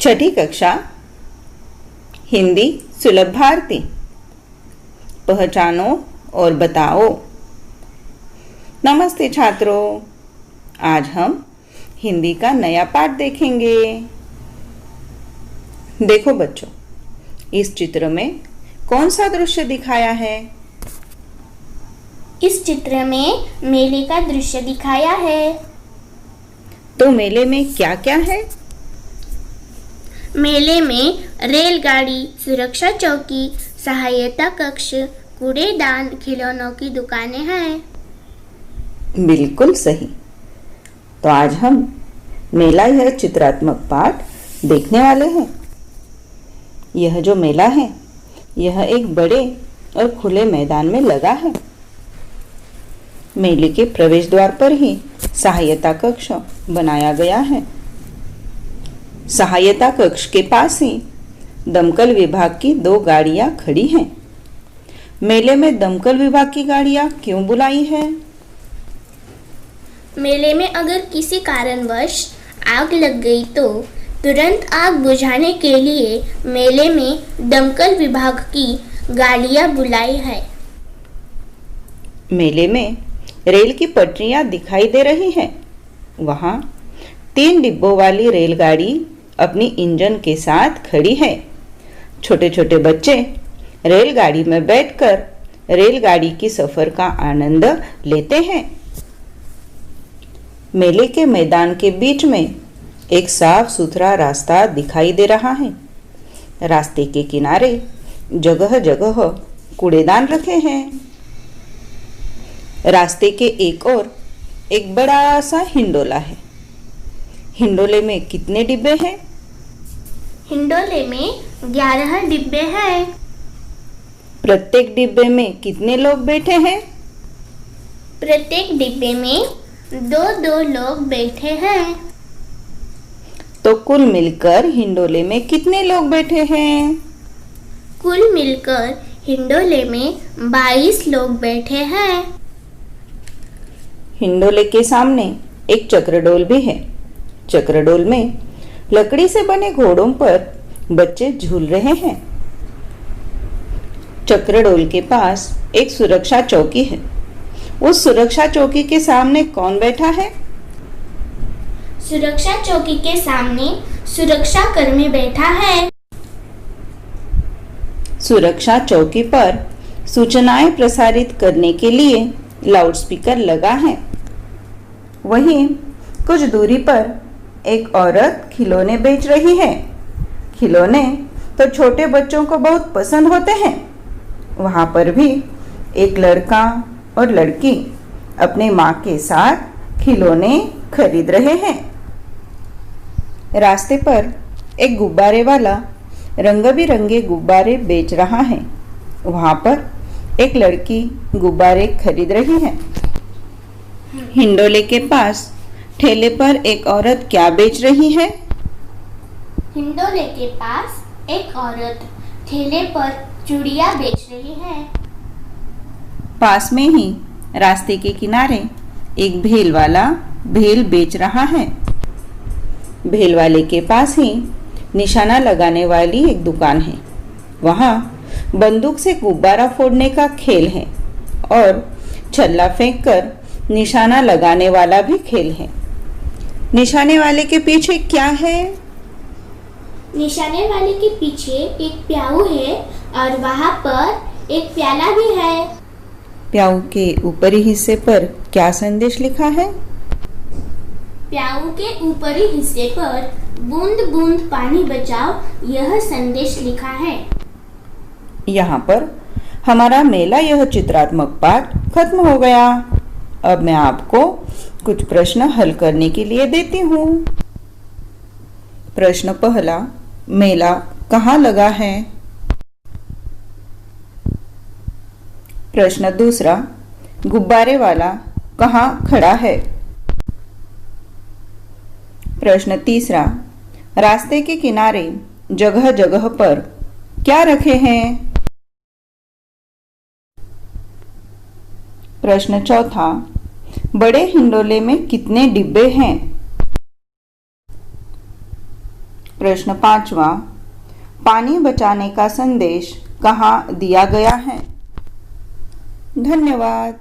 छठी कक्षा हिंदी सुलभ भारती। पहचानो और बताओ। नमस्ते छात्रों, आज हम हिंदी का नया पाठ देखेंगे। देखो बच्चों, इस चित्र में कौन सा दृश्य दिखाया है? इस चित्र में मेले का दृश्य दिखाया है। तो मेले में क्या क्या है? मेले में रेलगाड़ी, सुरक्षा चौकी, सहायता कक्ष, कूड़ेदान, खिलौनों की दुकानें हैं। बिल्कुल सही। तो आज हम मेला यह चित्रात्मक पाठ देखने वाले हैं। यह जो मेला है यह एक बड़े और खुले मैदान में लगा है। मेले के प्रवेश द्वार पर ही सहायता कक्ष बनाया गया है। सहायता कक्ष के पास ही दमकल विभाग की 2 गाड़ियां खड़ी हैं। मेले में दमकल विभाग की गाड़ियां क्यों बुलाई है? मेले में अगर किसी कारणवश आग लग गई तो तुरंत आग बुझाने के लिए मेले में दमकल विभाग की गाड़ियां बुलाई है। मेले में रेल की पटरियां दिखाई दे रही हैं। वहां 3 डिब्बों वाली रेलगाड़ी अपनी इंजन के साथ खड़ी है। छोटे छोटे बच्चे रेलगाड़ी में बैठकर रेलगाड़ी की सफर का आनंद लेते हैं। मेले के मैदान के बीच में एक साफ सुथरा रास्ता दिखाई दे रहा है। रास्ते के किनारे जगह जगह कूड़ेदान रखे हैं। रास्ते के एक ओर एक बड़ा सा हिंडोला है। हिंडोले में कितने डिब्बे हैं? हिंडोले में 11 डिब्बे हैं। प्रत्येक डिब्बे में कितने लोग बैठे हैं? प्रत्येक डिब्बे में 2-2 लोग बैठे हैं। तो कुल मिलकर हिंडोले में कितने लोग बैठे हैं? कुल मिलकर हिंडोले में 22 लोग बैठे हैं। हिंडोले के सामने एक चक्रडोल भी है। चक्रडोल में लकड़ी से बने घोड़ों पर बच्चे झूल रहे हैं। चक्रडोल के पास एक सुरक्षा चौकी है। उस सुरक्षा चौकी के सामने कौन बैठा है? सुरक्षा चौकी के सामने सुरक्षा कर्मी बैठा है। सुरक्षा चौकी पर सूचनाएं प्रसारित करने के लिए लाउडस्पीकर लगा है। वहीं कुछ दूरी पर एक औरत खिलौने बेच रही है। खिलौने तो छोटे बच्चों को बहुत पसंद होते हैं। वहां पर भी एक लड़का और लड़की अपने माँ के साथ खिलौने खरीद रहे हैं। रास्ते पर एक गुब्बारे वाला रंग बिरंगे गुब्बारे बेच रहा है। वहां पर एक लड़की गुब्बारे खरीद रही है। हिंडोले के पास ठेले पर एक औरत क्या बेच रही है? हिंडोले के पास एक औरत ठेले पर चूड़ियां बेच रही है। पास में ही रास्ते के किनारे एक भेल वाला भेल बेच रहा है। भेल वाले के पास ही निशाना लगाने वाली एक दुकान है। वहाँ बंदूक से गुब्बारा फोड़ने का खेल है और छल्ला फेंककर निशाना लगाने वाला भी खेल है। निशाने वाले के पीछे क्या है? निशाने वाले के पीछे एक प्याऊ है और वहाँ पर एक प्याला भी है। प्याऊ के ऊपरी हिस्से पर क्या संदेश लिखा है? प्याऊ के ऊपरी हिस्से पर बूंद बूंद पानी बचाओ, यह संदेश लिखा है। यहाँ पर हमारा मेला यह चित्रात्मक पाठ खत्म हो गया। अब मैं आपको कुछ प्रश्न हल करने के लिए देती हूँ। प्रश्न पहला, मेला कहाँ लगा है? प्रश्न दूसरा, गुब्बारे वाला कहाँ खड़ा है? प्रश्न तीसरा, रास्ते के किनारे जगह जगह पर क्या रखे हैं? प्रश्न चौथा, बड़े हिंडोले में कितने डिब्बे हैं? प्रश्न 5वां, पानी बचाने का संदेश कहाँ दिया गया है? धन्यवाद।